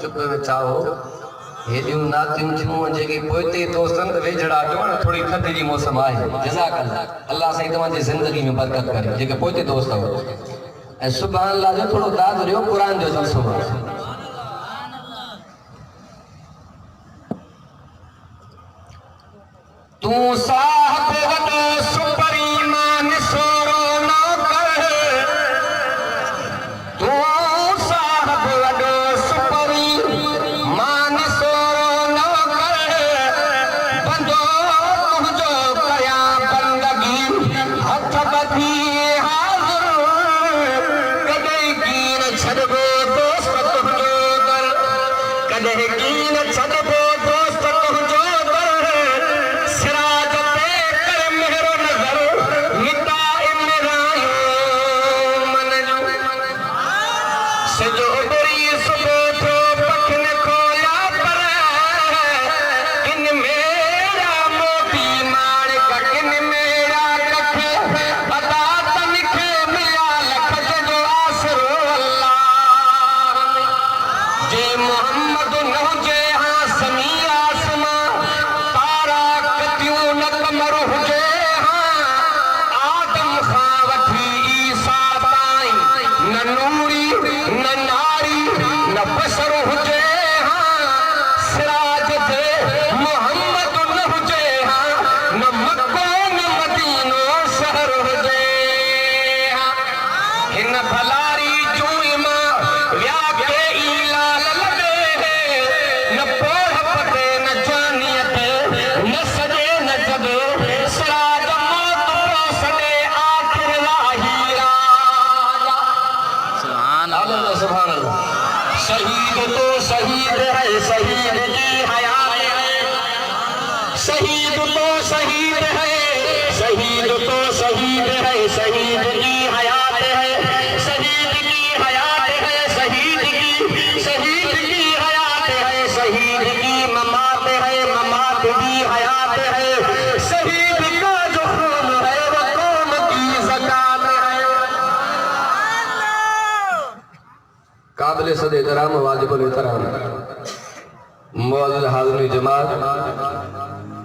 चुप में चाहो हेॾियूं नातियूं थियूं जेके पोइते दोस्तनि त वेझड़ा ॾियण थोरी थधि जी मौसम आहे जज़ाकल्लाह अल्लाह साईं तव्हांजी ज़िंदगी में बरकत करे जेके पोइते दोस्त अथव ऐं सुभाणे अल्लाह जो थोरो दाद ॾियो क़ुर जो जलसो तूं साहब वॾो सुपरीमान सोरो न कर तूं साहब वॾो सुपरीमान सोरो न कर बंदो तुंहिंजो कयां बंदगी हथ ॿधी हाज़िर कॾहिं कीन छॾिबो दोस्त तुंहिंजो दर कॾहिं कीन छॾिबो दोस्त तुंहिंजो काबिल सद एहतराम वाजिबुल एहतराम मुअज़्ज़िज़ हाज़िरीन जमात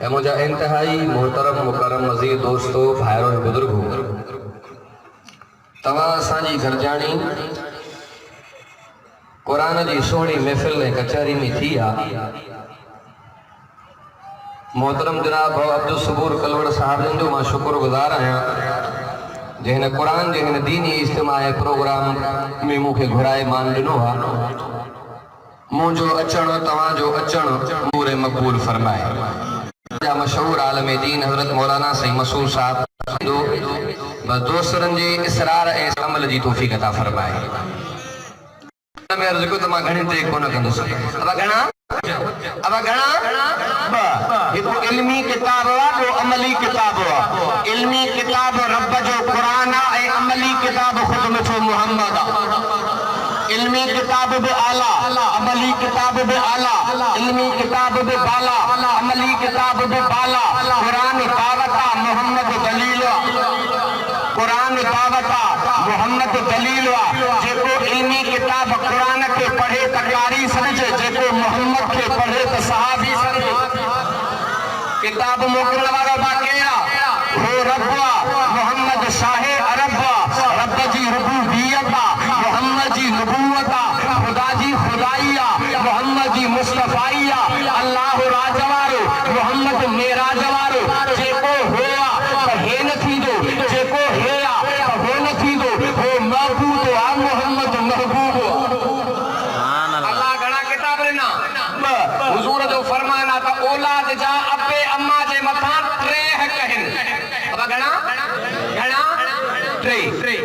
ऐं मुंहिंजा इंतहाई मोहतरम मुकरम अज़ीज़ दोस्तो भाइरो ऐं बुज़ुर्गो तव्हां असांजी घरजाणी क़ुरान जी सुहिणी महफ़िल ऐं कचहरी में थी आहे मोहतरम जनाब अब्दुल सबूर कलवड़ साहिब जो मां शुक्रगुज़ार आहियां जंहिं क़ुरान जे हिन दीनी इज्तिमा प्रोग्राम में मूंखे घुराए मान ॾिनो आहे मुंहिंजो अचणु तव्हांजो अचणु पूरे मक़बूल फरमाए मशहूर आलम दीन हज़रत मौलाना सईद मसूद साहब बस दोस्तरनि जे इसरार ऐं अमल जी तौफ़ीक़ अता फरमाए में अर्ज़ कयो त मां घणे ते कोन कंदुसि अब घणा हिकु इल्मी किताब आहे ॿियो अमली किताब आहे इल्मी किताब रब जो क़ुरान आहे ऐं अमली किताब ख़ुदि मिठो मुहम्मद आहे इल्मी किताब बि आला अमली किताब बि आला इल्मी किताब बि बाला अमली किताब बि बाला क़ुरान दावत आहे मुहम्मद दलील आहे क़ुरान दावत आहे मुहम्मद दलील आहे जेको इल्मी किताब क़ुरान खे पढ़े त कारी समझे जेको मुहम्मद खे पढ़े त सहाबी समझे किताब मोकिलण वारो बाक़ी हो रब मुहम्मद शाह अरब रब जी रुबूबियत मुहम्मद जी नबूवत खुदा जी खुदाई मुहम्मद जी मुस्तफाई अल्लाह राज वारो मुहम्मद मेराज वारो जेको हो त हे न थींदो जेको हे त हो न थींदो हो महबूब आहे मुहम्मद महबूब अल्लाह घणा किताब ॾिना हुज़ूर जो फरमान आहे त औलाद जा अबे अम्मा जे मथां टे हक़ आहिनि अब घणा घणा टे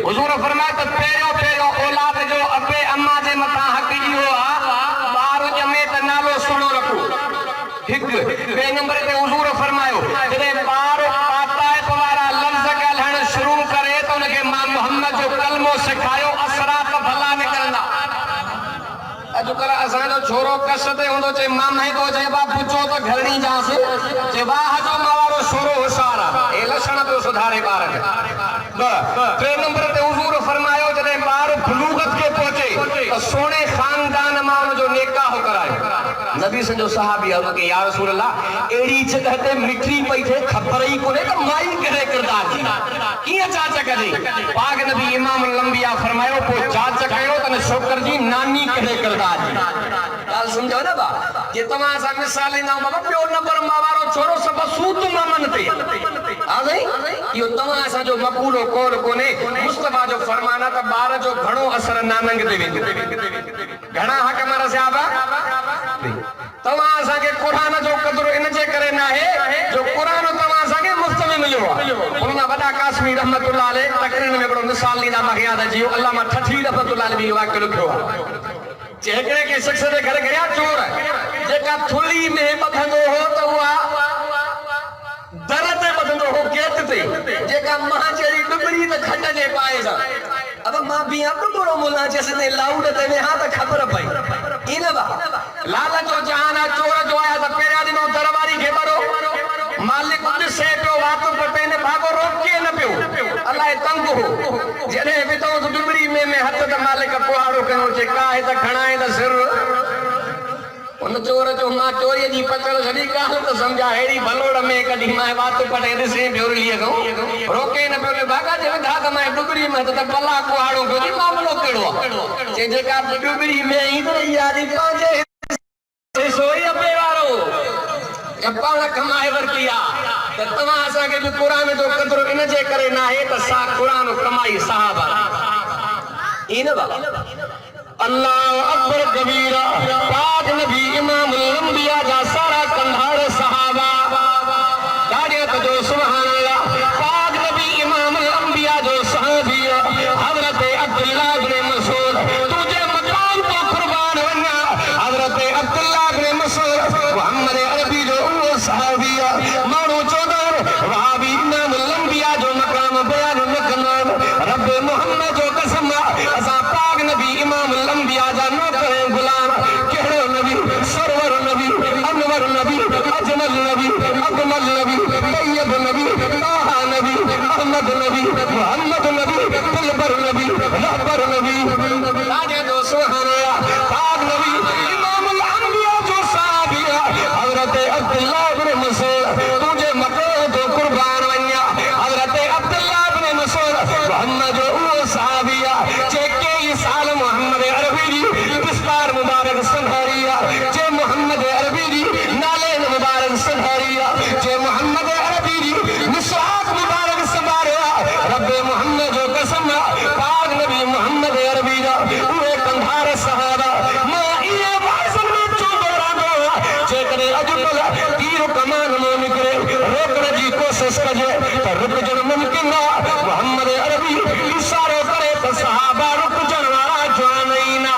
हुज़ूर फरमाए त पहिरियों औलाद जो अबे अम्मा जे मथां हक़ इहो आहे ॿार ॼमे त नालो सुहिणो रखो हिकु ॿिए नंबर ते हुज़ूर फरमायो जॾहिं ॿार पाताइप वारा लफ़्ज़ ॻाल्हाइण शुरू करे त उनखे मां मुहम्मद जो कलमो सिखायो असरा त भला निकिरंदा अॼुकल्ह असांजो छोरो कस ते हूंदो चए मां नहीं तो चए बा पुछो त घरणी जांसि चए वाह जो मां वारो छोरो होशियार आहे ए लक्षण तो सुधारे ॿार खे टे नंबर ते हुज़ूर फरमायो जॾहिं ॿार बुलूगत खे पहुचे त सोणे ख़ानदान मां उनजो निकाह हदीस जो सहाबी है कि या रसूल अल्लाह एड़ी जगह ते मिठी पई थे खबर ही कोने त माई करे किरदार जी किया जांच करे पाक नबी इमाम लंबिया फरमायो को जांच कयो तने छोकर जी नानी करे किरदार जी गाल समझो ना बा जे तमा सा मिसाल ना बाबा प्यो नंबर मावारो छोरो सब सूत मामन ते आ गई यो तमा सा जो मकूलो कोल कोने मुस्तफा जो फरमाना त बार जो घणो असर नानंग ते वेंदो घणा हक मारा साहबा तमा सा के कुरान जो कदर इन जे करे ना है जो कुरान तमा सा के मुफ्त में मिलो उन्ना बड़ा कासमी रहमतुल्लाह अलैह तकरीर में बड़ो मिसाल लीदा मां याद है जी अल्लामा ठठी रहमतुल्लाह अलैह भी वाक्य लिखो जेकरे के शख्स दे घर गया चोर जेका थुली में बधंदो हो तो हुआ दर ते बधंदो हो केत ते जेका मां चेरी डुबरी त खट जे पाए सा अब मां भी अब बड़ो मुल्ला जैसे ने लाउड ते वे हां त खबर पई इन बा लाल जो जहाना चोर जो आया त पेरा दिनो दरबारी के बरो मालिक उन से तो वात पटे ने भागो रोक के न पियो अल्लाह तंग हो जने भी तो डुबरी में हथ त मालिक कुहाड़ो कनो जे काहे त खणाए त सिर उन चोर जो मां चोरी जी पकड़ सड़ी गाल तो समझा हेड़ी भलोड़ में कदी मां बात पटे दिसे ब्योर लिए गो रोके न पियो भागा जे धाग मां डुबरी में त बल्ला कुहाड़ो को जी मामलो केड़ो जे जेका डुबरी में ही तो यारी पाजे से सोई अपे वारो या पाण कमाए वर किया त तमा असा के भी कुरान जो कदर इन जे करे ना है त सा कुरान कमाई साहबा इन बा अल्लाह अकबर कबीरा पाक नबी इमाम लंबिया जा सारा कंधार सहाबा दाड़िया तो सुभान अल्लाह पाक नबी इमाम लंबिया जो सहाबिया हजरत अब्दुल्लाह इब्न मसूद तुझे मकाम को कुर्बान होना हजरत अब्दुल्लाह इब्न मसूद मोहम्मद अरबी जो वो सहाबिया मानो चौधर वहाबी इमाम लंबिया जो मकाम बयान न करना रब मोहम्मद जो कसम असा पाक नबी इमाम लंबिया जा नौकर गुलाम केड़ो नबी सरवर नबी अनवर नबी अजमल नबी अकमल नबी तैयब नबी ताहा नबी अहमद नबी मोहम्मद नबी दिलबर नबी रहबर नबी राजे दो सुभान अल्लाह पाक नबी इमाम लंबिया जो साहबिया हजरत अब्दुल्लाह इब्न मसूद तुझे मको जो कुर्बान वन्या हजरत अब्दुल्लाह इब्न मसूद मोहम्मद जो वो साहबिया चेके साल मोहम्मद अरबी दी बिस्तार मुबारक संधारिया जे मोहम्मद अरबी दी नालेन मुबारक संधारिया जे मोहम्मद अरबी दी निशात मुबारक संभारिया रब मोहम्मद जो कसम पाक नबी मोहम्मद अरबी दा उहे कंधार सहाबा मां ये वाज़न में चोबरा दो जे करे अजकल तीर कमान में निकले रोकण जी कोशिश कजे त रुक जन मुमकिन ना मोहम्मद अरबी इशारो करे त सहाबा रुक जन वाला जान ना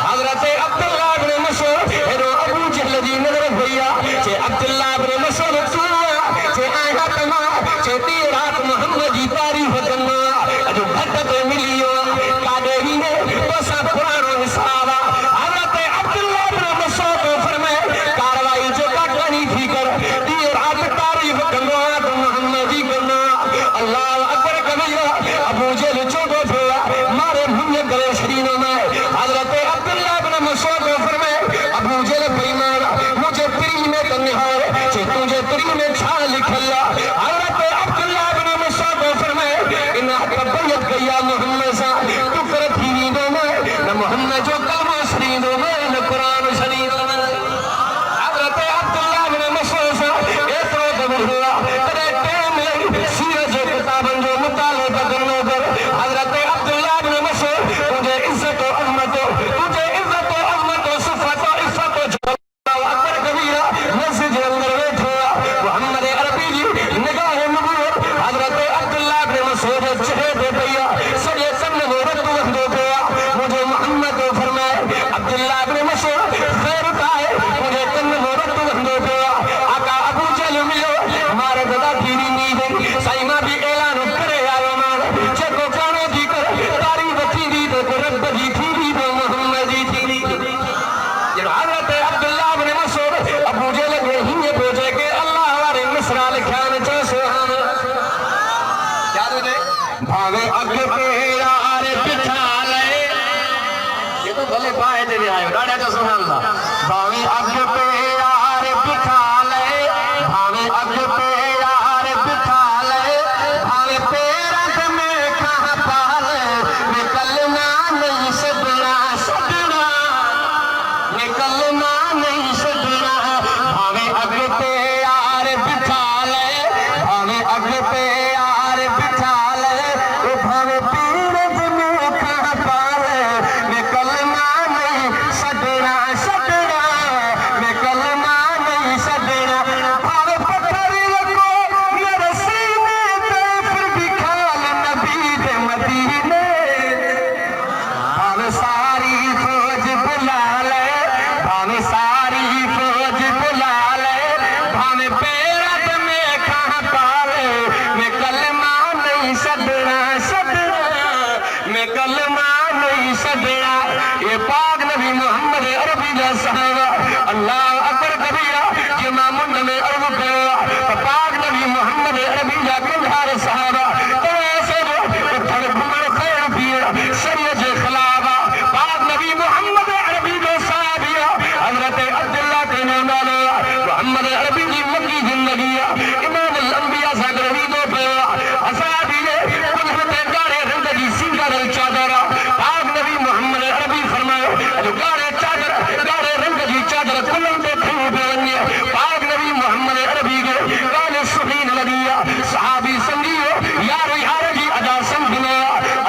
हजरत अब्दुल्लाह इब्न मसूद एरो अबू जहल जी नजर भैया जे अब्दुल्लाह इब्न मसूद तू जे आया तमा जे ती रात मोहम्मद जी तारीफ करना जो भट ते मिलियो कादे ही ने तो सा पुरानो हिसाब हजरत अब्दुल्लाह इब्न मसूद फरमाए कार्रवाई जो काटनी थी कर ती रात तारीफ करना तो मोहम्मद जी करना अल्लाह अकबर कबीरा अबू जहल चोटो फेरा मारे मुंह करे शरीनो में हजरत अब्दुल्लाह इब्न मसूद फरमाए अबू जहल बेईमान मुझे प्री में करने हो जे तुझे प्री में छा लिखला हजरत अब्दुल्लाह इब्न मसूद फरमाए इन तबयत गया मोहम्मद सा तू कर थी दो में न मोहम्मद जो कलमा शरीफ में न कुरान शरीफ में हजरत अब्दुल्लाह इब्न मसूद सा एतो दबुरा तेरे टाइम सीरत जो किताबन जो मुताला करनो कर हजरत अब्दुल्लाह इब्न मसूद तुझे इज्जत और अहमद तुझे इज्जत और अहमद और सिफत और इज्जत और अकबर कबीरा मस्जिद के अंदर बैठा मोहम्मद अरबी जी निगाह नबूवत हजरत अब्दुल्लाह इब्न मसूद चेहरे पे भैया सजे सन वो रत बंदो गया मुझे मोहम्मद को फरमाए अब्दुल्लाह इब्न मसूद खैर है मुझे तन वो रत बंदो गया आका अबू जहल मिलो मारे दादा धीरी नींद साईमा भी ऐलान करे आयो मान चको जानो जी कर ॿुधायो ॾाढा त सुभाणे अल्लाह भावे अॻु पे यार बिठा ले भावे अॻु पे यार बिठा ले भावे पेरत में खां पाल निकलना नहीं सदना सदना निकलना नहीं सदना भावे अॻु पे यार बिठा ले भावे अॻु पे यार बिठा ले भावे पेरत में खां पाल निकलना नहीं सदना सदना निकलना नहीं सदना भावे पत्थर को मेरे सीने पे फिर भी खाल नबी दे मदीने भावे सारी फौज बुला ले भावे सारी फौज बुला ले भावे पेरत में खां पाले निकलना नहीं सदना सदना निकलना नहीं सदना ये पाक नबी मोहम्मद अरबी दा सहाबा अल्लाह अकबर कबीरा जे मामुंड में अर्ज कयो पाक नबी मोहम्मद अरबी दा कुल्हार सहाबा तो ऐसे उठण घुमण खैर पिए शरीयत जे खिलाफ पाक नबी मोहम्मद अरबी दा सहाबिया हजरत अब्दुल्लाह के नालो मोहम्मद अरबी की मक्की जिंदगी इमाम अल अंबिया सा रही दो पे असहाबी ने कुदरत गाड़े रंग की सिंगार चादर पाक नबी मोहम्मद अरबी फरमायो जो गाड़े चादर गाड़े रंग की चादर कुलन पे खू बेवन्य पाक नबी मोहम्मद अरबी के गाने सुहीन लगिया सहाबी संगियो यार यार जी अदा संगिया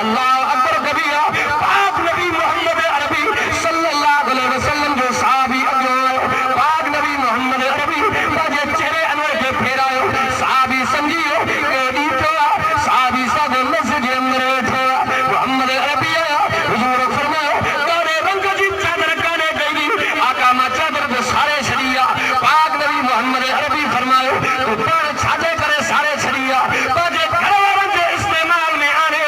अल्लाह अकबर कबीरा पाक नबी मोहम्मद अरबी सल्लल्लाहु अलैहि वसल्लम जो सहाबी अगो पाक नबी मोहम्मद अरबी बाजे चेहरे अनवर के फेरायो सहाबी संगियो एडी तो सहाबी सब मस्जिद के अंदर बैठा मोहम्मद अरबी आया हुजूर फरमायो गाने रंग की चादर गाने गई आका मा चादर को सारे छड़िया पाक नबी मोहम्मद अरबी फरमायो तो पर छाजे करे सारे छड़िया बाजे घरवालों के इस्तेमाल में आने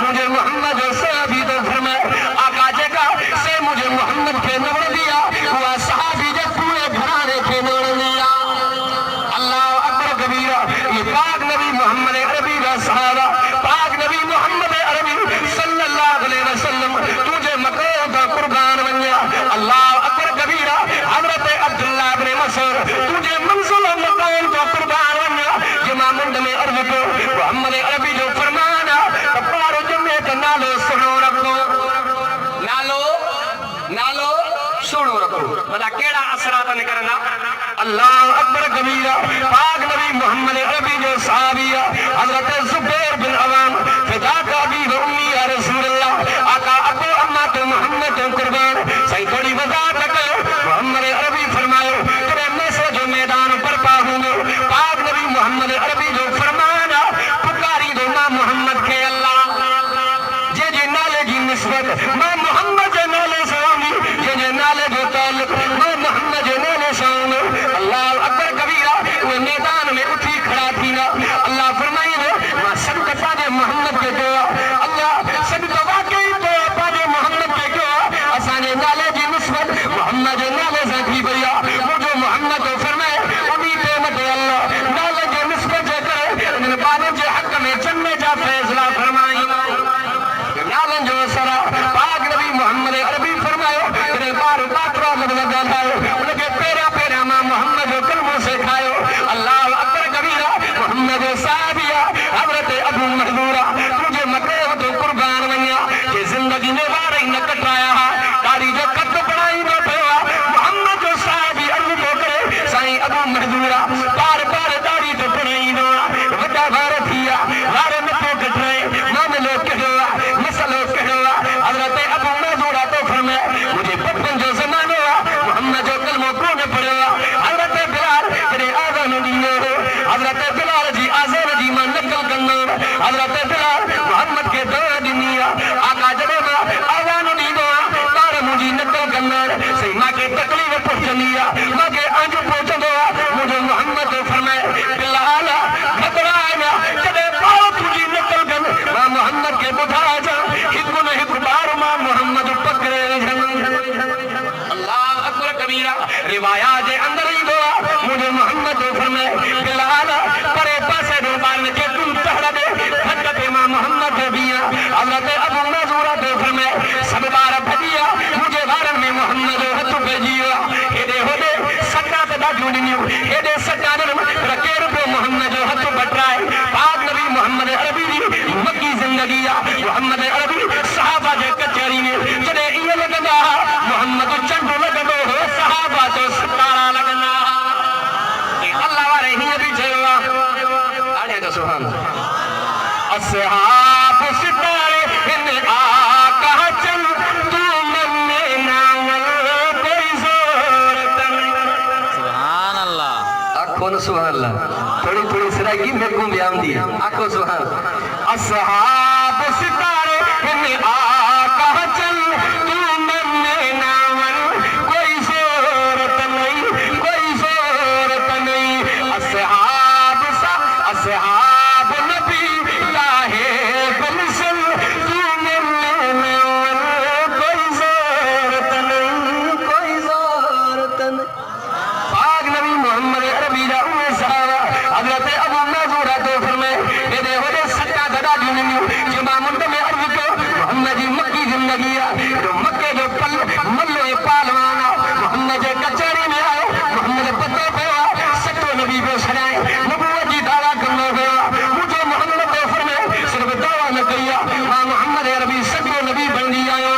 मुझे मोहम्मद सहाबी तो फरमाए आका जगा से मुझे मोहम्मद के नवड़ दिया हुआ सहाबी जे पूरे घराने के नवड़ दिया अल्लाह अकबर कबीरा ये पाक नबी मोहम्मद अरबी का सहारा पाक नबी मोहम्मद अरबी सल्लल्लाहु अलैहि वसल्लम तुझे मकाम का कुर्बान बनिया अल्लाह अकबर कबीरा हजरत अब्दुल्लाह इब्न मसूद तुझे मंजिल मकाम का कुर्बान बनिया जमामुंड में अर्ज को मोहम्मद अरबी जो फरमाना पारो जमे का नालो सुनो रखो नालो नालो सुनो रखो भला केड़ा असरात निकरना अल्लाह अकबर कबीरा पाक नबी मोहम्मद अरबी जो सहाबिया हजरत जुबैर बिन अवाम फिदा का भी उम्मी या रसूल अल्लाह आका अबू अम्मा तो मोहम्मद तो कुर्बान सही थोड़ी वजाहत करो मोहम्मद अरबी फरमायो तेरे मैसे जो मैदान पर पाऊंगे पाक नबी मोहम्मद अरबी जो फरमाना पुकारी दो मां मोहम्मद के अल्लाह जे जे नाले की निस्बत मां मोहम्मद जे नाले से होगी जे नाले जो ताल्लुक मां मोहम्मद जे नाले से होगी अल्लाह अकबर कबीरा वो मैदान में उठी खड़ा थी ना अल्लाह फरमाइए मां सब कटा दे मोहम्मद के दो अल्लाह सब दवा के दो पाजे मोहम्मद के दो असाने नाले की निस्बत मोहम्मद जे नाले से थी भैया मुझे मोहम्मद को फरमाए उन्हीं पे मत अल्लाह नाले की निस्बत जे करे उन बाने जे हक में जन्नत जा फैसला फरमाई नालन जो सरा पाक नबी मोहम्मद अरबी फरमायो तेरे बार बातरा लगा है उनके पेरा पेरा मां मोहम्मद कलमों से खायो अल्लाह अकबर कबीरा मोहम्मद साहबिया हजरत अबू महजूरा तुझे मके तो कुर्बान बनिया ये जिंदगी में वार न कटराया तारी जो कट बनाई न पेवा मोहम्मद साहबी अर्ज तो करे साईं अबू महजूरा बार बार दाढ़ी तो बनाई न वड्डा वार थिया वार न तो कटरे मामलो कहवा मसलो कहवा हजरत अबू महजूरा तो फरमाए मुझे बचपन जो जमानो मोहम्मद जो कलमो को न पढ़वा हजरत बिलाल तेरे आज़ान दीनो हजरत बिलाल जी आज़ान जी मान नकल करना हजरत बिलाल मोहम्मद के दो दुनिया आका जब आज़ान दीनो तार मुझी नकल करना सही मां के तकलीफ पहुंचनिया मां के आंज पहुंचदो मुझे मोहम्मद फरमाए बिलाल घबराया जब पाओ तुझी नकल कर मां मोहम्मद के बुधा जा हिक न हिक बार मां मोहम्मद पकड़े अल्लाह अकबर कबीरा रिवाया जे अंदर ही दो मुझे मोहम्मद फरमाए बिलाल परे पासे दो बार के तुम पहरा दे हजरत मां मोहम्मद बिया हजरत अबू महजूरा तो फरमाए सब बार भदिया मुझे बारन में मोहम्मद पे जियो हेडे होडे सट्टा ते दाजू नियो हेडे सट्टा ने रखे रुपए मोहम्मद जो हथ बटराए पाक नबी मोहम्मद अरबी दी मक्की जिंदगी आ मोहम्मद अरबी सहाबा जे कचहरी ने जने ये लगदा मोहम्मद चंडो लगदो हो सहाबा तो सतारा लगना अल्लाह वाले ही अभी जवा आड़े तो सुभान असहाब सितारे इन आका चल तू मन्ने नावल कोई जोरत सुभान अल्लाह आखो न सुभान अल्लाह थोड़ी थोड़ी सरागी मेरे को बयान दी आखो सुभान असहाब सितारे इन आका चल तू मन्ने नावल कोई जोरत नहीं कोई जोरत नहीं असहाब सा असहाब नबी लाहे गुलशन तू मन्ने नावल कोई जोरत नहीं कोई जोरत नहीं पाक नबी मोहम्मद अरबी दा उहे सहाबा हजरत अबू मजूरा तो फरमाए एदे होदे सट्टा गदा दुनियो जमा मुंड में अर्ज को मोहम्मद की मक्की जिंदगी आ जो मक्के जो पल मल्लो ये पहलवान मोहम्मद के कचहरी में आए मोहम्मद पत्ते पे सट्टो नबी पे सराए नबूवत की दावा करने पे मुझे मोहम्मद तो फरमाए सिर्फ दावा न किया मां मोहम्मद अरबी सट्टो नबी बन गया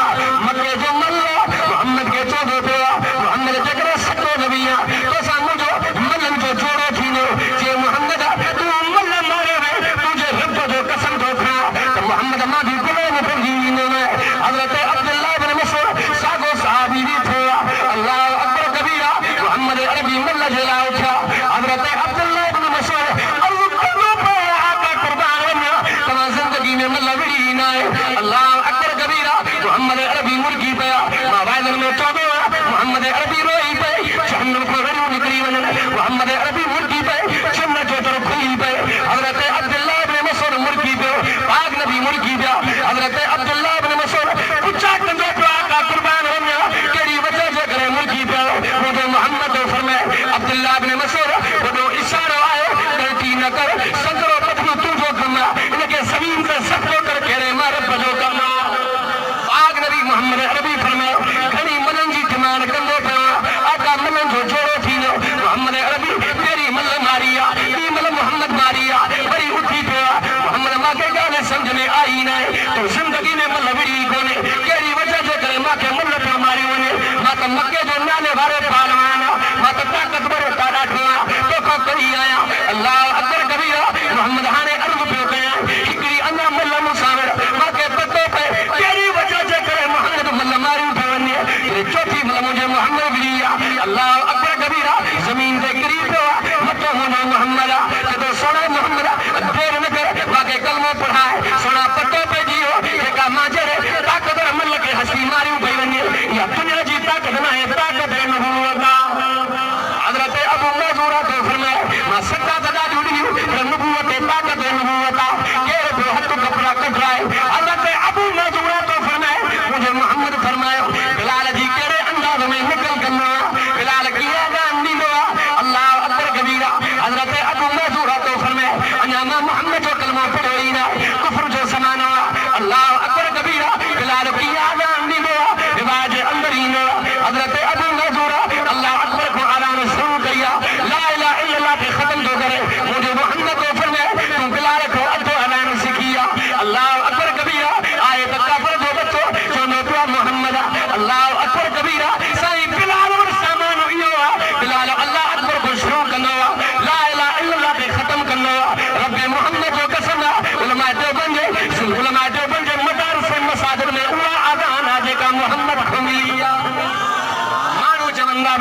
मक्के जो मल्लो मोहम्मद के चौदह पे मोहम्मद जगरे सट्टो नबी तो सामू जो मल्लन जो जोड़ो थी जे मोहम्मद तू मल्लन मारे रे तुझे रब जो कसम तो खा तो मोहम्मद मां भी गुलाम पर जीने में हजरत अब्दुल्लाह बिन मसऊद सागो सहाबी भी थे अल्लाह अकबर कबीरा मोहम्मद अरबी मल्ला जला उठा हजरत अब्दुल्लाह बिन मसऊद अल्लाह कल्लो पे आका कुर्बान होना तमा जिंदगी में मल्ला भी ना है अल्लाह अकबर कबीरा मोहम्मद अरबी मुर्गी पे मोबाइल में चौबे मोहम्मद अरबी रोई पे जहन्नम को रनु निकली वन मोहम्मद अरबी मुर्गी पे जन्नत जो तर खुली पे हजरत अब्दुल्लाह बिन मसऊद मुर्गी पे पाक नबी मुर्गी पे हजरत अब्दुल्लाह बिन मसऊद पूछा कंदे पे आका कुर्बान होना केड़ी वजह से करे मुर्गी पे मुझे मोहम्मद तो फरमाए अब्दुल्लाह बिन मसऊद वो इशारा आए गलती न कर संगरो पत्नी तू जो करना इनके जमीन से सबको कर केरे मारे बजो करना पाक नबी मोहम्मद अरबी फरमाए घणी मनन जी डिमांड कंदे पे आका मनन जो जोड़ो थी मोहम्मद अरबी तेरी मल मारिया ई मल मोहम्मद मारिया बड़ी उठी पे मोहम्मद मां के गाने समझ में आई ना तो जिंदगी में मल बड़ी कोने केरी वजह से करे मां के मल पे मारी वने मां तो मक्के जो नाले वाले पहलवान मां तो ताकतवर ताड़ा ठोआ तो को करी आया अल्लाह अकबर कबीरा मोहम्मद हाने अर्ज पे कया हिकड़ी अन्ना मल मुसावर मां के पत्ते पे केरी वजह से करे मोहम्मद मल मारी उठवने ये चौथी मल मुझे मोहम्मद बिया अल्लाह अकबर कबीरा जमीन के करीब मत होना मोहम्मद तो सोना मोहम्मद देर न कर वाके कलमा पढ़ाए सोना पत्ते पे जियो का माजर ताकतवर मल के हंसी मारी भई वने या दुनिया जी ताकत ना है ताकत है नबूवत हजरत अबू मजूरा तो फरमाए मां सत्ता दादा जुड़ी नबूवत ताकत है नबूवत के रो हथ कपड़ा कटराए हजरत अबू मजूरा तो फरमाए मुझे मोहम्मद फरमाया बिलाल जी केरे अंदाज में निकल करना बिलाल किया गान दी अल्लाह अकबर कबीरा हजरत अबू मजूरा तो फरमाए अन्यामा मोहम्मद जो कलमा पढ़ोई ना कुफ्र जो समाना अल्लाह अकबर कबीरा बिलाल किया गान दी रिवाज अंदर ही ना हजरत अबू मजूरा अल्लाह अकबर को आराम शुरू किया ला इलाहा इल्लल्लाह के खत्म जो करे मुझे मोहम्मद को फरमाए तुम बिलाल को अदो आराम सिखाया अल्लाह अकबर कबीरा आए तक काफिर जो बच्चों जो नबी मोहम्मद अल्लाह अकबर कबीरा सही बिलाल और सामान यो बिलाल अल्लाह अकबर को शुरू करना ला इलाहा इल्लल्लाह के खत्म करना रब मोहम्मद जो कसम उलमा देवबंद मदारस मसाजिद में हुआ आजान आजे का मोहम्मद को मिलिया मानो जवंदा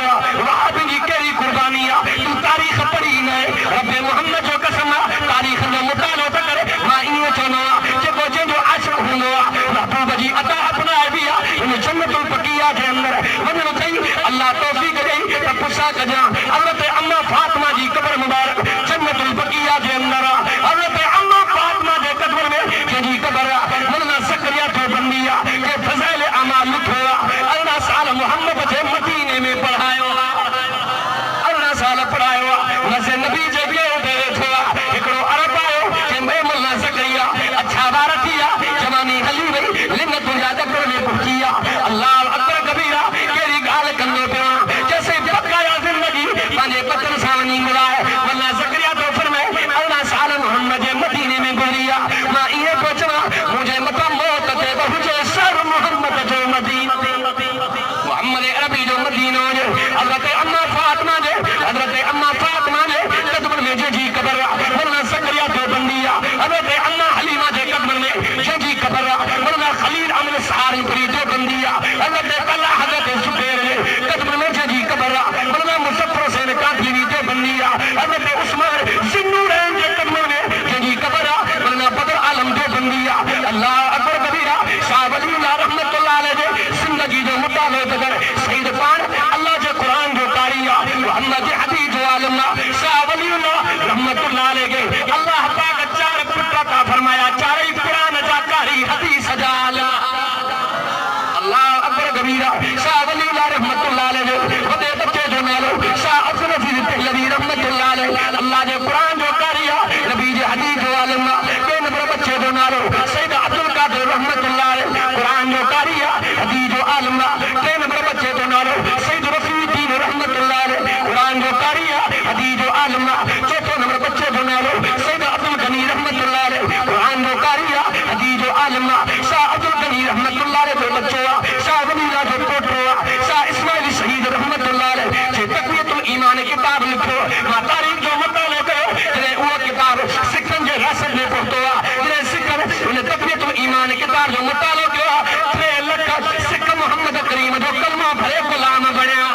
वहां भी केरी कुर्बानियां तू तारीख पढ़ी न रब मोहम्मद जो कसम तारीख में मुतालो करे मां इयो चोनो जेको जो आशिक हुंदो महबूब जी अता अपना बिया इन जन्नतुल बकिया के अंदर वञण चाहिए अल्लाह तौफीक दे त पुछा कजा हजरत अम्मा फातिमा जी कब्र मुबारक जन्नतुल बकिया के अंदर हजरत अम्मा फातिमा के कब्र में जी कब्र मौलाना ज़करिया तो बंदिया के फज़ाइल अमाल लिखवा 18 साल मोहम्मद के मदीने में पढ़ायो 18 साल पढ़ायो नसे नबी जे बियो दे थवा एकड़ो अरब आयो के मौलाना ज़करिया अच्छा बार किया जवानी हली वई लिन दुनिया दे में किया अल्लाह अकबर कबीरा केरी गाल कंदो पे اللہ رحمت اللہ علیہ زندگی جو مطالعہ کر سید پان اللہ جو قرآن جو کاریہ محمد حدیث جو عالمہ شاہ ولی اللہ رحمت اللہ علیہ اللہ پاک چار پٹا کا فرمایا چارے قرآن جا کاری حدیث جا اللہ اکبر کبیرہ شاہ ولی اللہ رحمت اللہ علیہ خدے بچے جو نالو شاہ افضل عزیز تحلوی رحمت اللہ علیہ اللہ جو قرآن جو کاریہ نبی جو حدیث جو عالمہ کے نبر بچے جو نالو سید عبدالقادر رحمت اللہ علیہ قرآن جو کاریہ حدیث جو عالمہ کے نبر بچے جو نالو سید رفیع الدین رحمت اللہ علیہ قرآن جو کاریہ حدیث جو عالمہ چوتھے نمبر بچے جو نالو سید عبدالغنی رحمت اللہ علیہ قرآن جو کاریہ حدیث جو عالمہ شاہ عبدالغنی رحمت اللہ علیہ جو بچوا شاہ ولی اللہ جو پوٹروا شاہ اسماعیل شہید رحمت اللہ علیہ چھے تقویت الایمان کتاب لکھو ماں تاریخ جو مطالعہ کرو جنہیں وہ کتاب سکھن جو راسد میں پڑھتوا جنہیں سکھن انہیں تقویت الایمان کتاب جو مطالعہ کرو ترے لکھا سکھ محمد کریم جو کلمہ بھرے غلام بنیا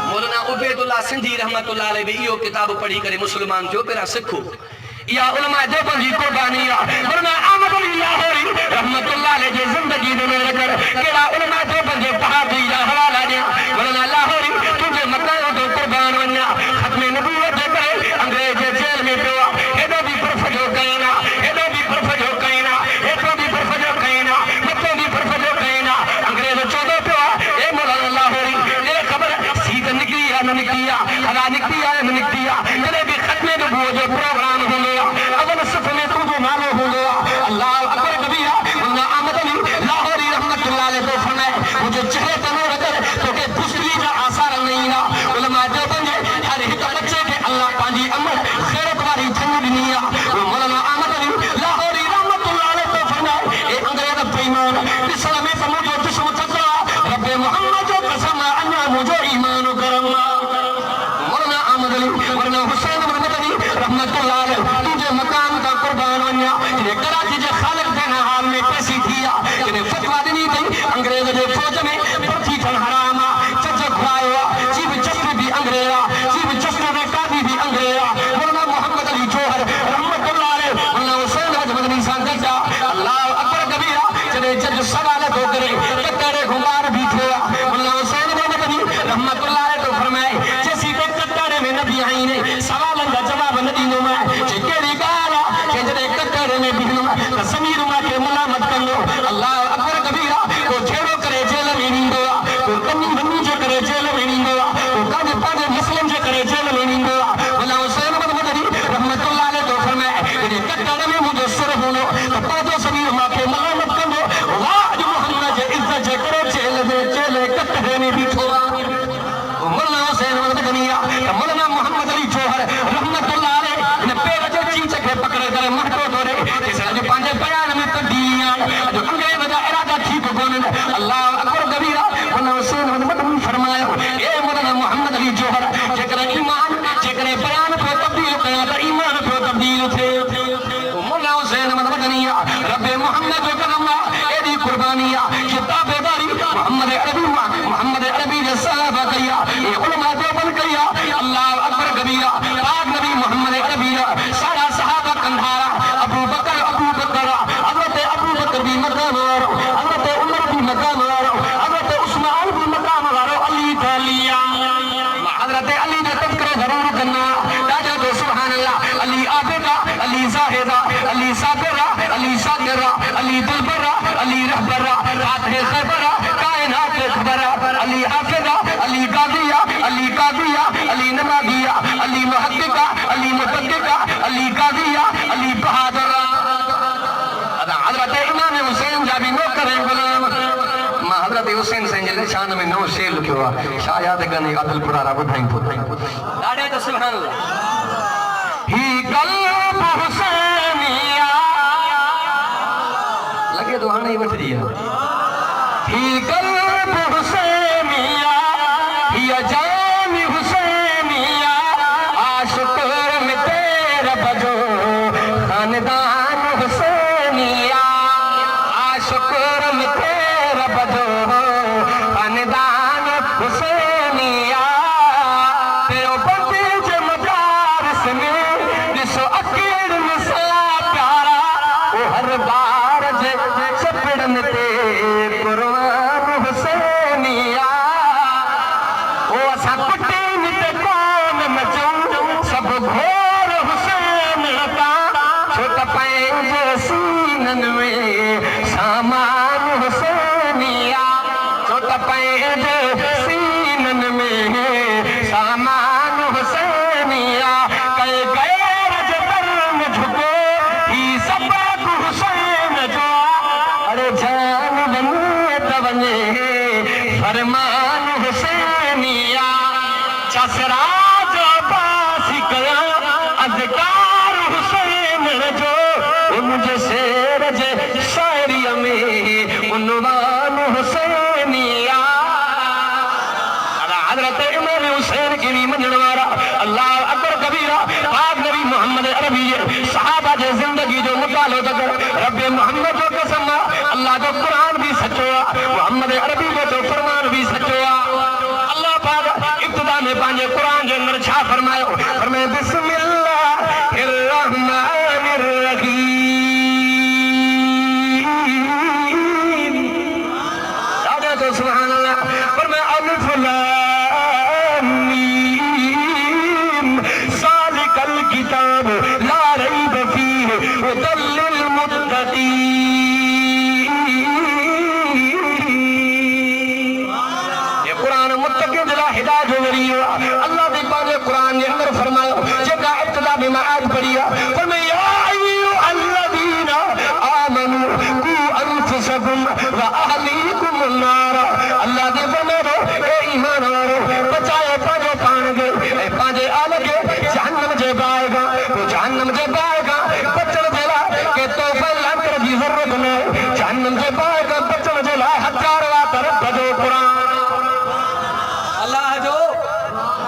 مولانا عبید اللہ سندھی رحمت اللہ علیہ بھی یہ کتاب پڑھی کرے مسلمان جو پیرا سکھو یا علماء دیوبند جی قربانیہ مولانا احمد علی لاہوری رحمت اللہ علیہ جی زندگی میں کر کیڑا علماء دیوبند جی بہادری جا حوالہ دیا مولانا لاہوری تجھے مکان تو قربان ونیا ختم نبوت دے کرے انگریز جیل میں پیا ایڈو بھی پرفجو کہنا ایڈو بھی پرفجو کہنا ایڈو بھی پرفجو کہنا مطلب بھی پرفجو کہنا انگریز چودہ پیا اے مولانا لاہوری اے خبر سیدھ نکلی یا نہ نکلی ہلا نکلی یا نہ نکلی جنہیں بھی ختم نبوت جو پروگرام ہوں اول صف میں تجھے مالو ہوں گیا اللہ اکبر کبیرہ اللہ احمد علی لاہوری رحمت اللہ علیہ کو فرمائے مجھے چہرے تنور کر تو کہ پشتری کا آثار نہیں نا علماء دیوبند ہر ایک بچے کے اللہ پانجی عمل خیرت والی جھنڈ دنیا مولانا احمد علی لاہوری رحمت اللہ علیہ کو فرمائے اے انگریز بیمان اسلام میں سمجھو جسم چکا رب محمد جو قسم انیا مجھے ایمان کرم مولانا احمد علی مولانا حسین محمد علی رحمت اللہ علیہ تجھے مقام کا قربان ونیا جنہیں کراچی جے خالق دینا حال میں پیسی دیا جنہیں فتوہ دینی تھی انگریز جے فوج میں پرتھی تھن حراما چچ کھائیوا چیب چسٹ بھی انگریزا چیب چسٹ میں قاضی بھی انگریزا مولانا محمد علی جوہر رحمت اللہ علیہ مولانا حسین محمد علی سانگجا اللہ اکبر کبیرہ جنہیں جج سوالت ہو کرے کترے گھمار بھی تھیا مولانا حسین محمد علی رحمت اللہ علیہ تو فرمائے جیسی کو کترے میں نبی آئینے سوالن کا جواب ندی نمائے چکری گالا کہ جنہیں کترے میں بھی نمائے سمیر ماں کے ملامت کر لو اللہ اکبر کبیرہ کو جھیڑو کرے جیل میں نہیں دوا کو کنی بنی جو کرے جیل میں نہیں دوا کو کانے پانے مسلم جو کرے جیل میں نہیں دوا مولانا حسین محمد علی رحمت اللہ علیہ تو فرمائے جنہیں کترے میں مجھے سر ہونو تو پادو سمیر ماں کے ملامت کر لو واج محمد جے عزت جے کرو جیل کترے میں بھی چھوڑا مولانا حسین محمد علی مولانا محمد علی جوہر رحمت اللہ علیہ انہیں پیر جو چیچ کے پکڑے کرے محٹو دورے جیسے جو پانچے بیان میں تبدیلیاں جو انگریز کا ارادہ تھی کو گونن اللہ اکبر کبیرہ مولانا حسین محمد علی فرمایا اے مولانا محمد علی جوہر جکر ایمان جکر بیان پہ تبدیل کرنا تا ایمان پہ تبدیل تھے مولانا حسین محمد علی رب محمد و کرم اے دی قربانیہ کتاب داری محمد عربی نے صحابہ کیا یہ علماء دیوبند کیا اللہ اکبر کبیرہ پاک نبی محمد عربی سارا صحابہ کندھارا ابو بکر حضرت ابو بکر بھی مقام وارو حضرت عمر بھی مقام وارو حضرت عثمان بھی مقام وارو علی تعالیٰ حضرت علی نے تذکر ضرور کرنا راجہ تو سبحان اللہ علی عابدہ علی زاہدہ علی صابرہ علی شاکرہ علی دلبرہ علی رہبرہ فاتح خیبرہ کائنات خبرہ علی حافظہ علی قاضیہ علی قاضیہ علی نماغیہ علی محققہ علی متققہ علی قاضیہ علی بہادرہ حضرت امام حسین جا بھی نو کریں غلام حضرت حسین سے جلے شان میں نو شیر لکھوا شاید گنی عدل پرارا بدھائیں ڈاڑے تو سبحان اللہ ہی قلب حسینیہ لگے تو آنے ہی بٹھ دیا ہی قلب حسینیہ ہی جان حسینیہ عاشق میں تیرا بجو خاندان حسینیہ عاشق میں تیرا بجو خاندان حسینیہ تیرو بندی جو مدارس میں جسو اکیڑ مسا پیارا وہ ہر بار جے چپڑ تے قربان حسینیا او اسا کٹین تے کون نچوں سب گھور حسین تا چھوٹا پینجے سینن میں سامان حسینیا چھوٹا پینجے سینن میں سامان حسینیا کئے غیر جبرن جھکو ہی سبق حسین جو ارے جان بنے تبنے فرمان حسینیا چسرا جو باسی کیا اذکار حسین جو مجھے سیر جے شاعری میں عنوان حسینیا حضرت امام حسین کی بھی منجنوارا اللہ اکبر کبیرہ پاک نبی محمد عربی صحابہ جے زندگی جو مطالعہ تک رب محمد جو قسم اللہ جو قرآن بھی سچوا محمد عربی جو فرمان بھی سچوا اللہ پاک ابتدا میں پانچے قرآن جو اندر چھا فرمائے فرمائے بسم اللہ الرحمن الرحیم دادا تو سبحان اللہ فرمائے الف لام میم ذالک الکتاب لا ریب فیہ ھدی للمتقین یہ قرآن متقین جلا ہدایت جو وریو اللہ دی پانے قرآن نے اندر فرمایا جگہ ابتدا میں آیت پڑھیا فرمایا یا ایھا الذین آمنوا قوا انفسکم واہلیکم النار اللہ دے فرمایا اے ایمان والو بچائے پاجو پانگے اے پانجے آلگے جہنم جے بائے گا تو جہنم جے بائے گا بچن جلا کہ توفہ لانتر دی ضرورت میں جہنم جے بائے گا بچن جلا ہتھار واتر بجو قرآن اللہ جو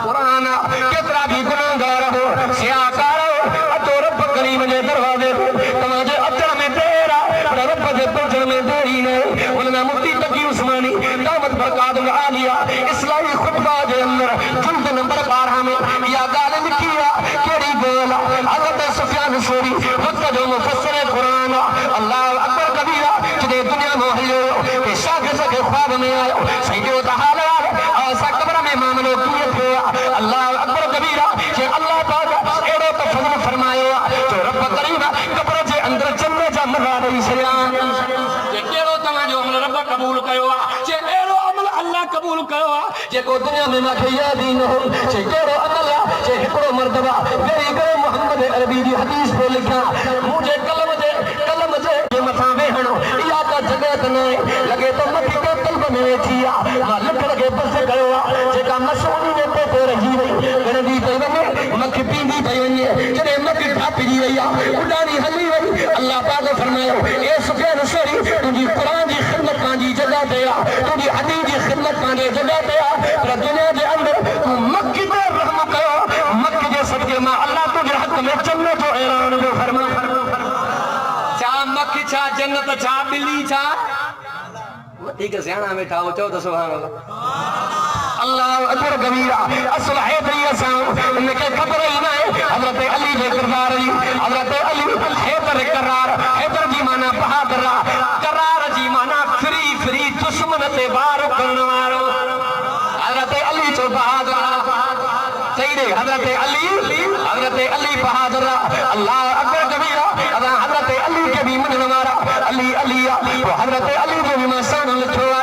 قرآن کترا بھی گناہگار ہو سیاکار ہو اتو رب کریم جے دروازے ہو تمہاجے اچر میں دیرا رب جے پرچر میں دیری نہیں علماء مفتی تقی عثمانی دامت برکات العالیہ اسلامی خطبہ جے اندر جلد نمبر 12 میں یا گال لکھیا کیڑی گولا حضرت سفیان ثوری وقت جو مفسر قرآن اللہ اکبر کبیرہ جدے دنیا محلیو کہ شاکر سے خواب میں آئے سیدیو تحالا ایسا قبر میں معاملوں کیت ہوا اللہ اکبر کبیرہ کہ اللہ پاک ایڑو کا فضل فرمائے جو رب کریم قبر جے اندر چلنے جا مزا رہی سریان کہ کیڑو تمہیں جو عمل رب قبول کہو کہ ایڑو عمل اللہ قبول کہو کہ کو دنیا میں مکھے یادی نہ ہو کہ کیڑو عمل کہ ہکڑو مرتبہ میری گئے محمد عربی دی حدیث پہ لکھا مجھے کلم جے یہ مطاں ویہنو یا کا جگہ تنائے لگے تو مکھی کو قلب میں تھیا ماں لکھ لگے بس کرو جے کا مسونی نے پہ رہی وئی گردی پہ ونے مکھی پیندی پہ ونے جنہیں مکھی ٹھاپی دی وئی اڈانی ہلی وئی اللہ پاک فرمایا اے سفیان ثوری تجھی قرآن دی خدمت پانجی جگہ دیا تجھی حدیث دی خدمت پانجی جگہ دیا پر دنیا دے اندر تو مکھی پہ رحم کرو مکھی جے صدقے ماں اللہ تجھے حق میں چلنے تو اعلان جو فرما چاہ مکھی چاہ جنت چاہ بلی چاہ ٹھیک ہے سیانہ بیٹھا ہو چاہو تو سبحان اللہ اللہ اکبر کبیرہ اصل حیدری اساں انہیں کہ خبر ہی نہ ہے حضرت علی دے کردار علی حضرت علی حیدر قرار حیدر جی مانا بہادر قرار جی مانا فری دشمن تے بار کرنوارو حضرت علی چو بہادر سیدے حضرت علی بہادر اللہ اکبر کبیرہ حضرت علی کے بھی منوارا علی وہ حضرت علی جو بھی مسان لچھوا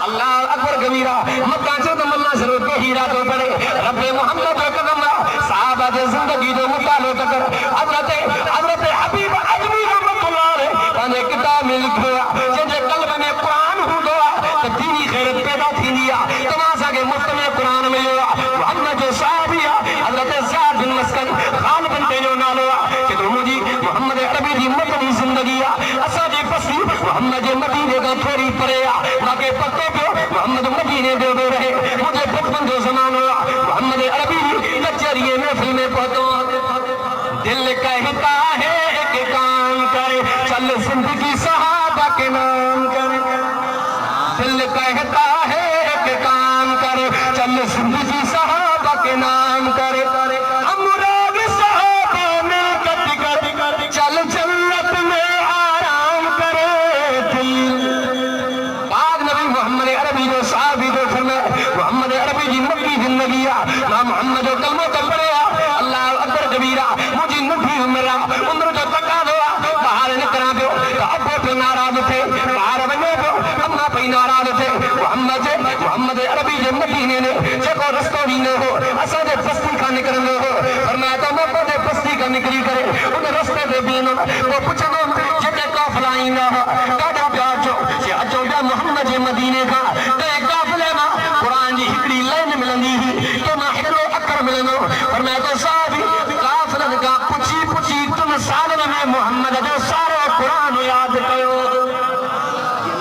اللہ اکبر کبیرہ مکہ سے تو ملہ ضرور کے ہیرہ تو پڑے رب محمد و قدم صحابہ دے زندگی جو مطالعہ تکر حضرت حبیب عجمی رحمت اللہ علیہ پانے کتاب میں لکھوا جنجے قلب میں قرآن ہوں دعا تو دینی خیرت پیدا تھی دیا تماسا کے مفتمع قرآن میں لوا محمد جو صحابیہ حضرت زیاد بن مسکن خان بنتے جو نالوا کہ تو مجھے محمد عربی دی مدنی زندگی اسا جی پسی محمد مدینے کا تھوڑی پریا باقی پتوں پہ محمد مدینے دے رہے مجھے بچپن جو زمان ہوا محمد عربی کچہریے محفل میں پہنچو دل کہتا ہے کہ کام کرے چل زندگی صحابہ کے نام کرے دل کہتا ہے کہ کام کرے چل زندگی صحابہ کے نام کرے ہم راگ صحابہ میں کٹ کر چل جنت میں آرام کرے नाराज थे बाहर वञे पियो अम्मा पई नाराज थे मोहम्मद अरबी जे मदीने ने जेको रस्तो ॾींदो हो असांजे बस्ती खां निकिरंदो हो फरमाया त मां पंहिंजे बस्ती खां निकिरी करे उन रस्ते ते बीहंदुमि पोइ पुछंदुमि जेके काफ़िला ईंदा हुआ काॾा पिया अचो चए अचो पिया मोहम्मद जे मदीने खां कंहिं काफ़िले मां क़ुरान जी हिकिड़ी लाइन मिलंदी हुई कंहिं मां हिकिड़ो अखर मिलंदो फरमाया त साहिब काफ़िलनि खां पुछी पुछी 3 सालनि में मोहम्मद जो सारो क़ुरान यादि कयो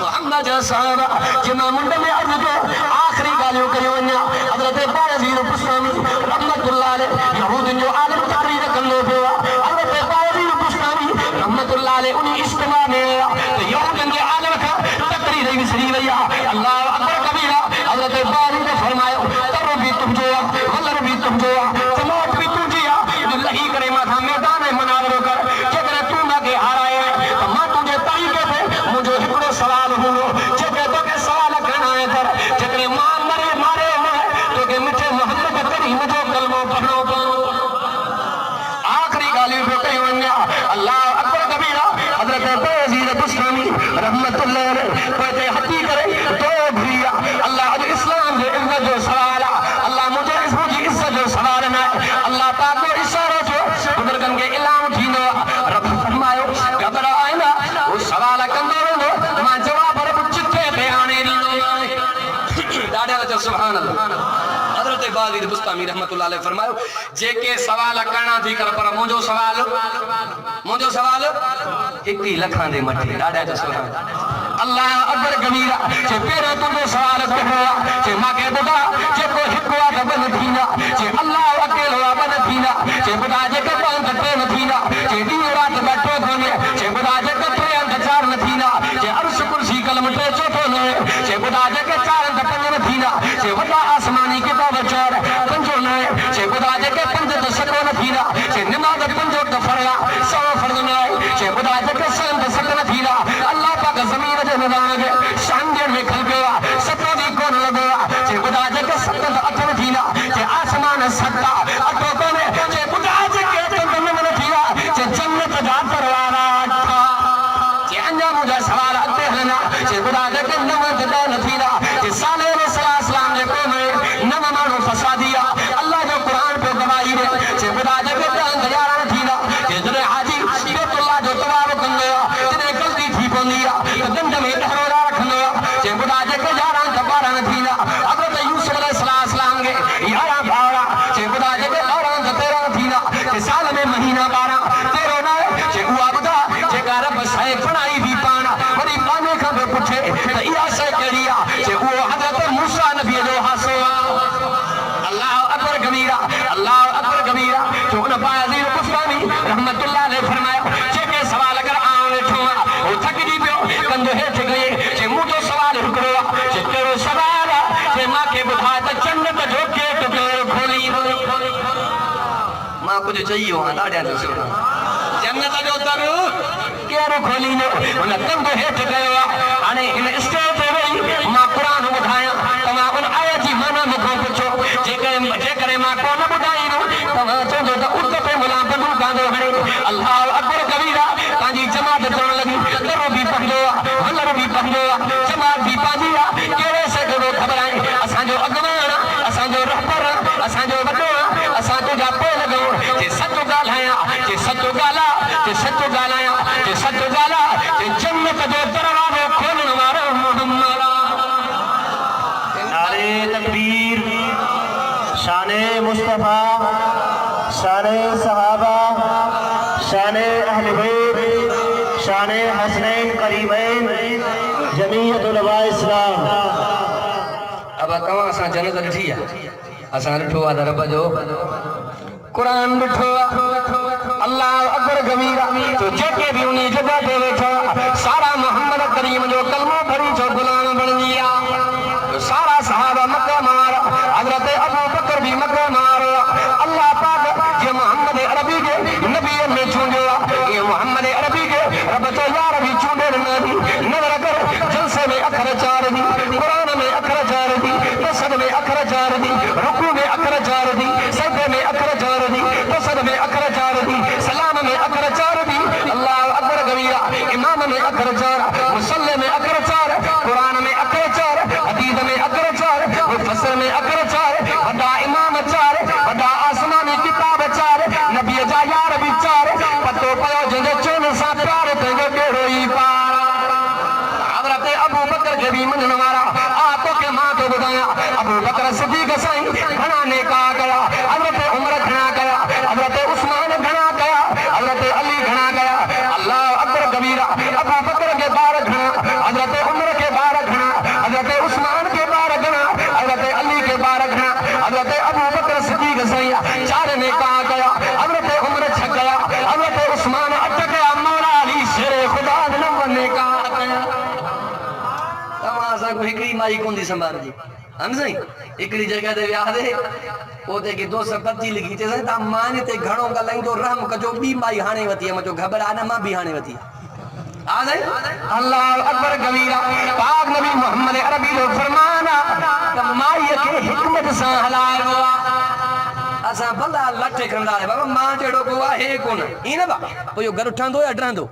मोहम्मद जा साहबा जंहिंमां मुंड में अर्ज़ु कयो आख़िरी ॻाल्हियूं कयूं वञा हज़रत बायज़ीद बुस्तामी रहमतुल्लाह अलैह यहूदियुनि जो आलिम तक़रीर कंदो पियो हज़रत बायज़ीद बुस्तामी रहमतुल्लाह अलैह उन इज्तिमा में आया त यहूदियुनि जे आलिम खां तक़रीर ई विसरी वई आहे अल्लाह अकबर कबीरा हज़रत बायज़ीद फरमायो तर बि तुंहिंजो आहे वलर बि तुंहिंजो आहे जमात बि तुंहिंजी आहे लही करे मथां मैदान मुनाज़रो कर जेकॾहिं तूं मूंखे हाराए त मां तुंहिंजे तरीक़े ते मुंहिंजो हिकिड़ो सवाल हूंदो जेके तोखे सवाल करणा आहे कर जेकॾहिं मां मारे न तोखे मिठे मोहम्मद करीम जो कलमो पढ़णो पवंदो आख़िरी ॻाल्हियूं पियो कयूं वञा अल्लाह अकबर कबीरा हज़रत बायज़ीद बुस्तामी रहमतुल्लाह अलैह पोइ ते हथी करे दुआ घुरी आहे अल्लाह अॼु इस्लाम जे इज़्ज़त जो सवाल आहे अल्लाह मुंहिंजी इज़्ज़त जो सवाल न आहे अल्लाह पाक जो इशारो थियो बुज़ुर्गनि खे इलाम थींदो आहे रब फरमायो घबराए न उहो सवाल कंदो वेंदो मां जवाब रब चिठे ते आणे ॾींदो ॾाढा चओ सुभान अल्लाह हज़रत बायज़ीद बुस्तामी रहमतुल्लाह अलैह फरमायो जेके सवाल करणा थी कर पर मुंहिंजो सवाल 1 लख जे मथे ॾाढा चओ सुभान अल्लाह अकबर कबीरा जे पहिरियों तुंहिंजो सवाल कहिड़ो आहे जे मूंखे ॿुधा जेको हिकु आहे त ॿ थींदा जे अल्लाह अकेलो आहे ॿ थींदा जे ॿुधा जेके 5 टे न थींदा जे ॾींहुं राति ॿ कोन्हे जे ॿुधा जेके 3 अंग 4 न थींदा जे अर्श कुर्सी कलम 3 चौथो न जे ॿुधा जेके 4 अंग 5 न थींदा जे वॾा आसमानी किताब 4 पंजो न जे ॿुधा जेके 5 त सॼो न थींदा जे निमाज़ 5 त फर्ज़ आहे 100 फर्ज़ न आहे जे ॿुधा जेके 7 त 7 न थींदा अल्लाह पाक ज़मीन जे निज़ाम खे शांदियुनि में खलकियो आहे 7 ॾींहुं कोन लॻो आहे जे ॿुधा जेके 7 त 8 न थींदा जे आसमान 7 आहे 8 कोन्हे जे ॿुधा जेके 8 न थींदा जे जन्नत जा दरवाज़ा 8 जे अञा मुंहिंजा सवाल अॻिते हलंदा जे ॿुधा जेके 9 त 10 न थींदा जे साले अलैहिस्सलाम जे क़ौम में 9 माण्हू फसादी आहे अल्लाह जो क़ुरान पियो गवाही ॾे जे ॿुधा जेके 10 त 11 न थींदा जे जॾहिं हाजी बैतुल्लाह जो तवाफ़ कंदो आहे जॾहिं ग़लती थी पवंदी आहे त ॾंड में ॾहरोड़ा रखंदो आहे जे ॿुधा जेके 11 त 12 न थींदा हज़रत यूसुफ अलैहिस्सलाम खे 11 भाउर जे ॿुधा जेके 12 त 13 न थींदा जे साल में महीना 12 13 न जे उहा ॿुधा जेका रब शइ बणाई बि पाण वरी पाने खां बि पुछे त इहा शइ कहिड़ी आहे जे उहो हज़रत मूसा नबीअ जो हासो आहे अल्लाह अकबर कबीरा जो उन बायज़ीद बुस्तामी रहमतुल्लाह अलैह फरमायो जेके सवाल अगरि आउं वेठो आहे उहो थकिजी पियो कंधो हेठि कई जे मुंहिंजो सवाल हिकिड़ो आहे जे कहिड़ो सवाल आहे जे मूंखे ॿुधाए त जन्नत जो गेट केरु खोलींदो मां कुझु चई वियो आहियां ॾाढा जन्नत जो दर केरु खोलींदो हुन कंधो हेठि कयो आहे हाणे हिन स्टेज ते वेही मां क़ुरान ॿुधायां तव्हां उन आयत जी माना मूंखां पुछो जेकॾहिं मां कोन ॿुधाईंदो तव्हां चवंदो त उत ते मुला बंदूक कांदो हणे अल्लाह अकबर कबीरा तव्हांजी जमात चवण लॻी दरो बि पंहिंजो आहे वलर बि पंहिंजो आहे जमात बि पंहिंजी आहे कहिड़े से कहिड़ो ख़बर आहे असांजो अॻुवान आहे असांजो रहबर आहे असांजो वॾो आहे असां तुंहिंजा पोइ लॻूं जे सच ॻाल्हायां जे सच ॻाल्हायां जे सच ॻाल्हायां जे सच ॻाल्हायां जे जन्नत जो दरवाज़ो खोलण वारो मोहम्मद नारे तकबीर शाने मुस्तफा शाने सहाबा शाने अहले बैत शाने हसनैन करीमैन जमीयत उलमा इस्लाम अब तव्हां असां जन्नत ॾिठी आहे असां ॾिठो आहे त रब जो क़ुरान ॾिठो आहे अल्लाह अकबर कबीरा तो जेके भी उन्हीं जगह पे बैठा सारा मोहम्मद करीम जो कलमो पढ़ी जो गुलाम बन गया तो सारा सहाबा मक्का मार हजरत अबू बकर भी मक्का मार अल्लाह पाक ये मोहम्मद अरबी के नबी में चूंडो ये मोहम्मद अरबी के रब तो यार भी चूंडे नबी नजर कर जलसे में अखर 4 दी कुरान में अखर 4 दी तसद में अखर 4 दी रुकू में अखर 4 दी सजदे में अखर 4 दी तसद में अखर 4 दी सलाम में अखर 4 दी अल्लाह अकबर कबीरा इमाम में अकर चोर, मुसल्ले में अकर चोर, कुरान में अकर चोर, हदीस में अकर चोर, मुफस्सिर में अकर चोर, वॾा इमाम चोर, वॾा आसमानी किताब चोर, नबी जा यार भी चोर, पतो पयो जंहिंजे चुन सां प्यार तंहिंजो कहिड़ो ई पार। हज़रत अबू बकर खे बि मञण वारा आ तोखे मां थो ॿुधायां, अबू बकर सिद्दीक़ साईं घणा नेका कया, हज़रत उमर घणा कया, हज़रत उस्मान घणा कया, हज़रत अली घणा कया। अल्लाह अकबर कबीरा, अबू बकर के बार घणा, हज़रत उमर के बार घणा, हज़रत उस्मान के बार घणा, हज़रत अली के बार घणा, हज़रत अबू बकर सिद्दीक़ साईं 4 नेका कया, हज़रत उमर 6 कया, हज़रत उस्मान 8 कया, मौला अली शेर खुदा 9 नेका कया। असां को हिकड़ी माई कोन थी संभालजी हम सही हिकड़ी जगह ते वियासीं ओते की 225 लिखी चए ता मान ते घणो ॻाल्हाईंदो रहम कजो ॿी माई हाणे वती है मुंहिंजो घबरा न मां बि हाणे वती आ नहीं अल्लाह अकबर कबीरा। पाक नबी मोहम्मद अरबी जो फरमाना त माई के हिकमत सां हलायो असां भला लठे खंदा है बाबा मां जड़ो को आहे कोन ई न बा पोइ घर उठंदो या डरंदो।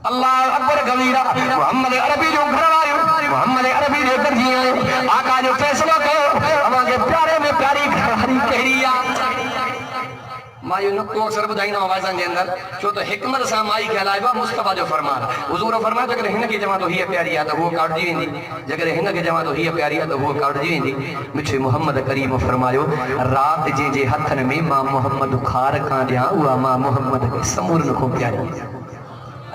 अल्लाह अकबर कबीरा। मोहम्मद अरबी जो घर आयो, मोहम्मद अरबी जो घर जी आयो, आका जो फैसलो कयो अवां के प्यारे में प्यारी घरवारी कहिड़ी आ। मां यो नुक्तो अक्सर ॿुधाईंदो आहियां वाज़नि जे अंदर छो त हिकमत सां माई खे हलाइबो आहे मुस्तफ़ा जो फरमान। हुज़ूर फरमायो जेकॾहिं हिन खे चवां थो हीअ प्यारी आहे त हूअ काटिजी वेंदी, जेकॾहिं हिन खे चवां थो हीअ प्यारी आहे त हूअ काटिजी वेंदी। मिठे मोहम्मद करीम फरमायो राति जे हथनि में मां मोहम्मद खार खां ॾियां उहा मां मोहम्मद खे समूरनि खां प्यारी।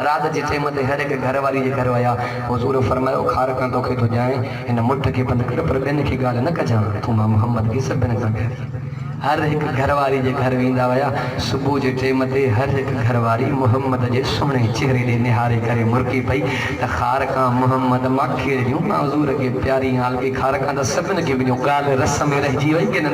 रात जे टाइम ते हर एक घर वारी जे घर वया हुजूर फरमायो खार खां तोखे थो ॾियां हिन मुठ खे बंदि कर पर ॿियनि खे ॻाल्हि न कजां तूं मां मोहम्मद खे सभिनि खां प्यारी। हर हिकु घर वारी जे घर वेंदा हुया सुबुह जे टाइम ते हर हिकु घर वारी मोहम्मद जे सुहिणे चेहरे ॾे निहारे करे मुरकी पई त खार खां मोहम्मद माखे ॾियूं मां हुजूर खे प्यारी हाल खे खार खां त सभिनि खे ॾियूं ॻाल्हि रस में रहिजी वई की न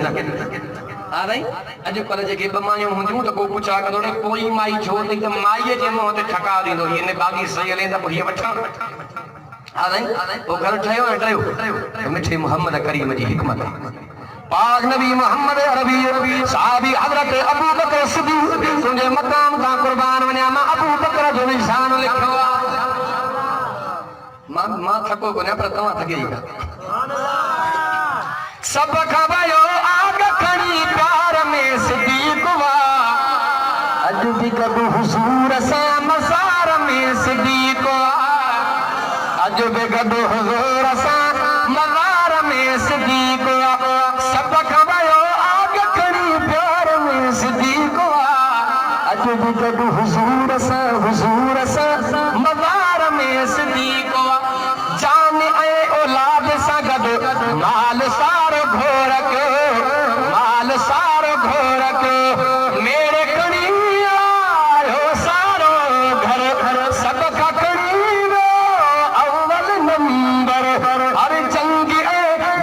हा नहीं अॼुकल्ह जेके ॿ मायूं हूंदियूं त को पुछा कंदो न पोइ माई छो अथई त माईअ जे मुंहं ते ठका ॾींदो हिन बाग़ी सही हले त पोइ हीअ वठां हा नहीं पोइ घर ठहियो ऐं टहियो मिठे मोहम्मद करीम जी हिकमत। पाक नबी मोहम्मद अरबी साहबी हज़रत अबू बकर सिद्दीक़ तुंहिंजे मक़ाम तां कुर्बान वञा मां अबू बकर जो निशान लिखियो आहे। मां थको कोन्हे पर तव्हां थकी विया सब खबयो आग खड़ी प्यार में सिद्दीक़ वा अज भी कदू हुजूर सा मज़ार में सिद्दीक़ वा अज भी कदू हुजूर सा मज़ार में सिद्दीक़ वा सब खबयो आग खड़ी प्यार में सिद्दीक़ वा अज भी कदू हुजूर सा मज़ार में सिद्दीक़ वा जान ऐ औलाद सा गद माल सारो घोरक माल सारो घोरक मेरे कणी आयो सारो घर सब का कणी अव्वल नंबर हर जंग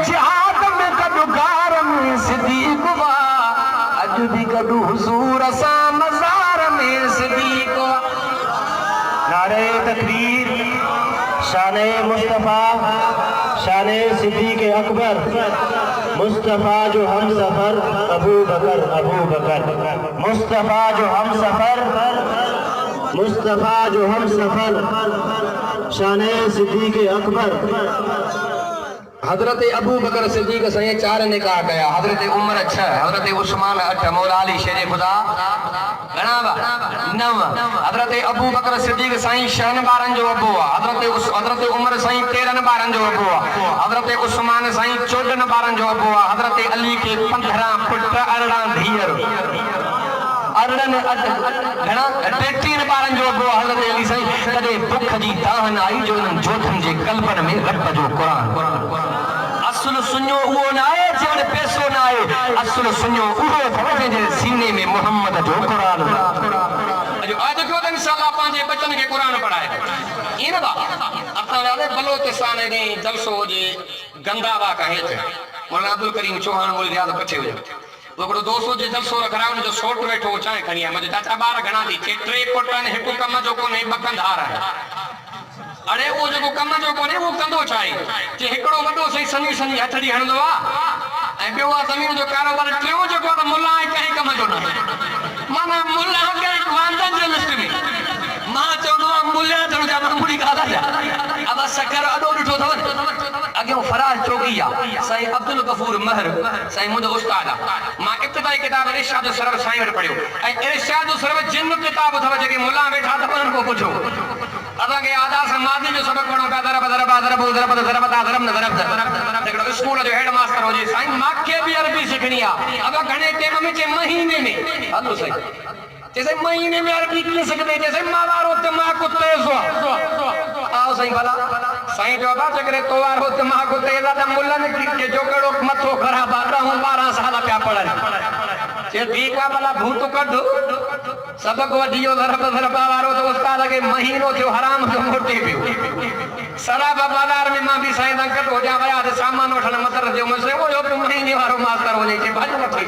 जिहाद में कदुगार में सिद्दीक़ वा अज भी कदू हुजूर सा मज़ार में सिद्दीक़ वा। नारे तकबीर शान मुस्तफ़ा शान सिद्दीक़ अकबर मुस्तफ़ा जो हम सफर अबू बकर मुस्तफ़ा जो हम सफर शान सिद्दीक़ अकबर। हज़रत अबू बकर सिद्दीक़ साईं 4 निकाह कया, हज़रत उमर 6, हज़रत उस्मान 8, मौला अली शेर खुदा घणा 9। हज़रत अबू बकर सिद्दीक़ साईं 6 ॿारनि जो अबो आहे, हज़रत उमर साईं 13 ॿारनि जो अबो आहे, हज़रत उस्मान साईं 14 ॿारनि जो अबो आहे, हज़रत अली खे 15 पुट 18 धीअर 13 ॿारनि जो अबो आहे हज़रत अली साईं। कॾहिं बुख जी दाह न आई जो उन्हनि जोधनि जे कल्बनि में रब जो क़ुरान। असुल सुञो उहो न आहे जंहिं वटि पैसो न आहे, असुल सुञो उहो जंहिंजे सीने में मोहम्मद जो क़ुरान। आज जो त इंशाअल्लाह पंहिंजे बचन खे क़ुरान पढ़ाए ईअं न बा असां वाले बलोचिस्तान ॾे जलसो हुजे गंगावा खां हेठि मौलाना अब्दुल करीम चौहान मोली रियाज़ पठे हुयो हिकिड़ो दोस्त जे जलसो रखरायो हुनजो सोट वेठो चांहि खणी आयो मुंहिंजे चाचा ॿार घणा थी 3 पुट आहिनि हिकु कम जो कोन्हे 2 कंधार आहिनि। अरे उहो जेको कम जो कोन्हे उहो कंदो छा आहे जे हिकिड़ो वॾो सही सनी हथड़ी हणंदो आहे ऐं ॿियो आहे ज़मीन जो कारोबार टियों जेको आहे मुला आहे कंहिं कम जो न माना मुला कंहिं वांदनि जे लिस्ट में मां चवंदो आहियां मुल्ला तो जा मामूली गाला जा अब सकर अडो उठो थवन अगे फराज चौकिया साईं अब्दुल गफूर महर साईं मुंहिंजो उस्ताद मां इब्तिदाई किताब इरशाद सरव साईं वटि पढ़ियो ऐं इरशाद सरव जिन किताब अथव जेके मुल्ला वेठा त उन्हनि को पुछो असांखे आदा समाधि जो सबक पढ़ो पिया दरब दरब दरब दरब दरब दरब न दरब हिकिड़ो स्कूल जो हेड मास्टर हुजे साईं मूंखे बि अरबी सिखणी आहे अब घणे टाइम में चे महीने में हलो साईं जैसे महीने में अरबी लिख सकते जैसे मावारो दिमाग को तेज हो आओ सही भला सही जो बात करे तो वार हो दिमाग को तेज आदा मुल्ला ने के जो कड़ो मथो खराब आ हूं 12 साल पिया पढ़न जे दीवा भला भूत कर दो सबक वडियो दरब दरब वारो तो उस्ताद के महीनो जो हराम जो मोटे पियो शराब बाजार में मां भी साईं अंकल हो जा वया सामान वठन मतर जो मसे वो जो महीने वारो मास्टर हो जे भाजो मथे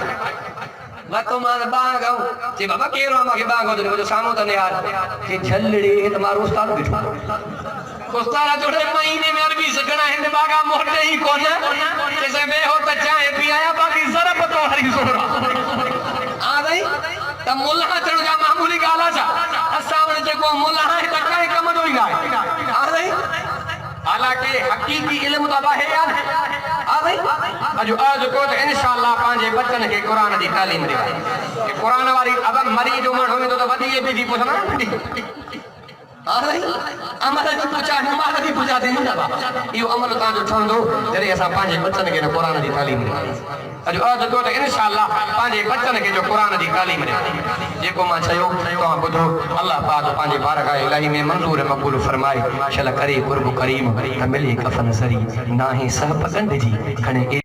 मतो मान बाग आऊं जे बाबा केरो माके बाग हो जो सामो तने यार के झलड़ी तुम्हारो उस्ताद बिठो उस्ताद जोड़े महीने में अरबी सिखना है बागा मोटे ही कोन जैसे मैं हो त चाय पी आया बाकी जरब तो हरी सोरा आ गई त मुल्ला चढ़ जा मामूली गाला जा असावण जेको मुल्ला है त काई कम जो ही गाय आ गई हालांकि हकीकी इल्म तो बाहे याद आ गई अजो आज को तो इंशाअल्लाह पांजे बच्चन के कुरान दी तालीम दे कि कुरान वाली अब मरीज उमर होवे तो वदी ये भी पूछना आ गई अमल दी पूछा नमाज दी पूछा दे ना बाबा यो अमल ता जो ठंदो जरे असा पांजे बच्चन के कुरान दी तालीम दे अजो आज को तो इंशाअल्लाह पांजे बच्चन के जो कुरान दी तालीम दे जेको मां छयो तो बुधो अल्लाह पाक पांजे बारगाह इलाही में मंजूर मकबूल फरमाए शल करे कुर्ब करीम मिले कफन सरी ना ही सह पसंद जी खणे